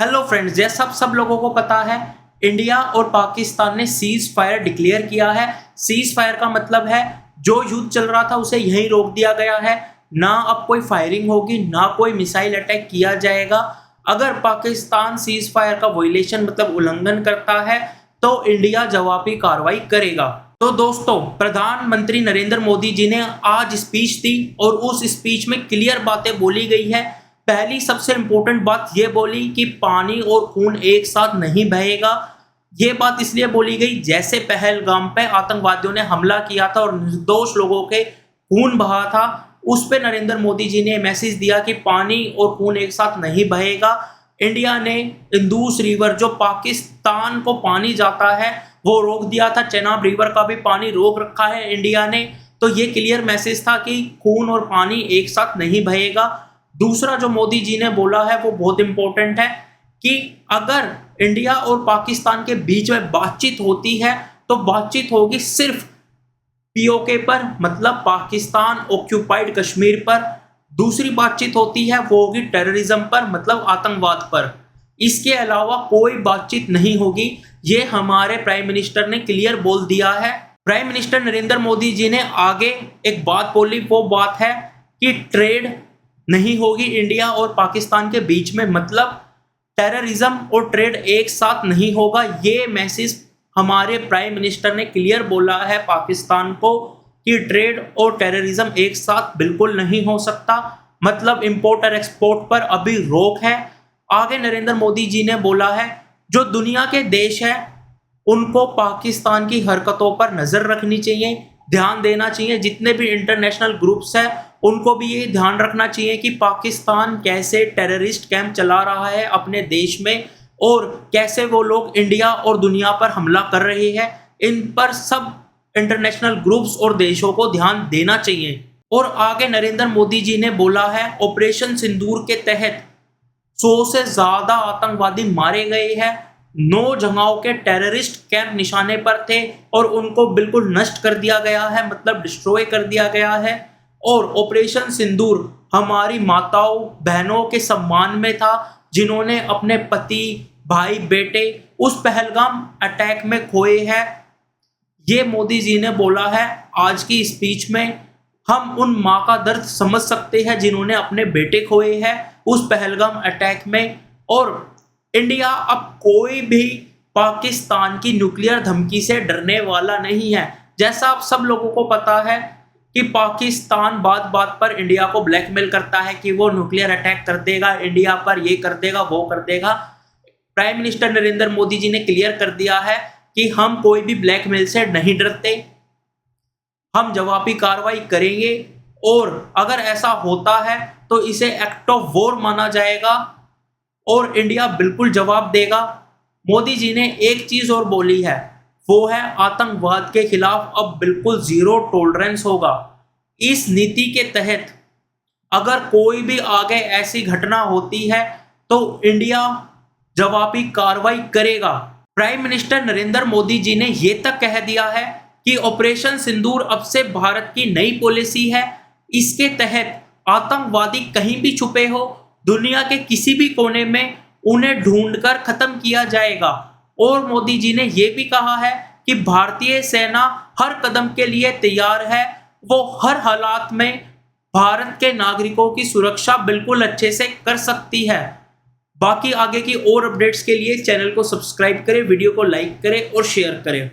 Hello friends, जैसा सब लोगों को पता है, इंडिया और पाकिस्तान ने सीज फायर डिक्लेयर किया है। सीज फायर का मतलब है जो युद्ध चल रहा था उसे यहीं रोक दिया गया है। ना अब कोई फायरिंग होगी, ना कोई मिसाइल अटैक किया जाएगा। अगर पाकिस्तान सीज फायर का वॉयलेशन मतलब उल्लंघन करता है तो इंडिया जवाबी कार्रवाई करेगा। तो दोस्तों, प्रधानमंत्री नरेंद्र मोदी जी ने आज स्पीच दी और उस स्पीच में क्लियर बातें बोली गई है। पहली सबसे इंपॉर्टेंट बात ये बोली कि पानी और खून एक साथ नहीं बहेगा। ये बात इसलिए बोली गई जैसे पहलगाम पे आतंकवादियों ने हमला किया था और निर्दोष लोगों के खून बहा था। उस पे नरेंद्र मोदी जी ने मैसेज दिया कि पानी और खून एक साथ नहीं बहेगा। इंडिया ने इंदुस रिवर जो पाकिस्तान को पानी जाता है वो रोक दिया था। चेनाब रिवर का भी पानी रोक रखा है इंडिया ने। तो ये क्लियर मैसेज था कि खून और पानी एक साथ नहीं बहेगा। दूसरा जो मोदी जी ने बोला है वो बहुत इंपॉर्टेंट है कि अगर इंडिया और पाकिस्तान के बीच में बातचीत होती है तो बातचीत होगी सिर्फ पीओके पर, मतलब पाकिस्तान ऑक्यूपाइड कश्मीर पर। दूसरी बातचीत होती है वो होगी टेररिज्म पर, मतलब आतंकवाद पर। इसके अलावा कोई बातचीत नहीं होगी। ये हमारे प्राइम मिनिस्टर ने क्लियर बोल दिया है। प्राइम मिनिस्टर नरेंद्र मोदी जी ने आगे एक बात बोली, वो बात है कि ट्रेड नहीं होगी इंडिया और पाकिस्तान के बीच में, मतलब टेररिज्म और ट्रेड एक साथ नहीं होगा। ये मैसेज हमारे प्राइम मिनिस्टर ने क्लियर बोला है पाकिस्तान को कि ट्रेड और टेररिज्म एक साथ बिल्कुल नहीं हो सकता, मतलब इंपोर्ट और एक्सपोर्ट पर अभी रोक है। आगे नरेंद्र मोदी जी ने बोला है जो दुनिया के देश है उनको पाकिस्तान की हरकतों पर नजर रखनी चाहिए, ध्यान देना चाहिए। जितने भी इंटरनेशनल ग्रुप्स हैं उनको भी ये ध्यान रखना चाहिए कि पाकिस्तान कैसे टेररिस्ट कैंप चला रहा है अपने देश में और कैसे वो लोग इंडिया और दुनिया पर हमला कर रहे हैं। इन पर सब इंटरनेशनल ग्रुप्स और देशों को ध्यान देना चाहिए। और आगे नरेंद्र मोदी जी ने बोला है ऑपरेशन सिंदूर के तहत 100 से ज्यादा आतंकवादी मारे गए हैं। 9 जगहों के टेररिस्ट कैंप निशाने पर थे और उनको बिल्कुल नष्ट कर दिया गया है, मतलब डिस्ट्रॉय कर दिया गया है। और ऑपरेशन सिंदूर हमारी माताओं बहनों के सम्मान में था जिन्होंने अपने पति भाई बेटे उस पहलगाम अटैक में खोए हैं। ये मोदी जी ने बोला है आज की स्पीच में। हम उन माँ का दर्द समझ सकते हैं जिन्होंने अपने बेटे खोए हैं उस पहलगाम अटैक में। और इंडिया अब कोई भी पाकिस्तान की न्यूक्लियर धमकी से डरने वाला नहीं है। जैसा आप सब लोगों को पता है कि पाकिस्तान बात बात पर इंडिया को ब्लैकमेल करता है कि वो न्यूक्लियर अटैक कर देगा इंडिया पर, ये कर देगा वो कर देगा। प्राइम मिनिस्टर नरेंद्र मोदी जी ने क्लियर कर दिया है कि हम कोई भी ब्लैकमेल से नहीं डरते, हम जवाबी कार्रवाई करेंगे। और अगर ऐसा होता है तो इसे एक्ट ऑफ वॉर माना जाएगा और इंडिया बिल्कुल जवाब देगा। मोदी जी ने एक चीज और बोली है, वो है आतंकवाद के खिलाफ अब बिल्कुल जीरो टॉलरेंस होगा। इस नीति के तहत अगर कोई भी आगे ऐसी घटना होती है तो इंडिया जवाबी कार्रवाई करेगा। प्राइम मिनिस्टर नरेंद्र मोदी जी ने यह तक कह दिया है कि ऑपरेशन सिंदूर अब से भारत की नई पॉलिसी है। इसके तहत आतंकवादी कहीं भी छुपे हो दुनिया के किसी भी कोने में, उन्हें ढूंढकर खत्म किया जाएगा। और मोदी जी ने यह भी कहा है कि भारतीय सेना हर कदम के लिए तैयार है। वो हर हालात में भारत के नागरिकों की सुरक्षा बिल्कुल अच्छे से कर सकती है। बाकी आगे की और अपडेट्स के लिए चैनल को सब्सक्राइब करें, वीडियो को लाइक करें और शेयर करें।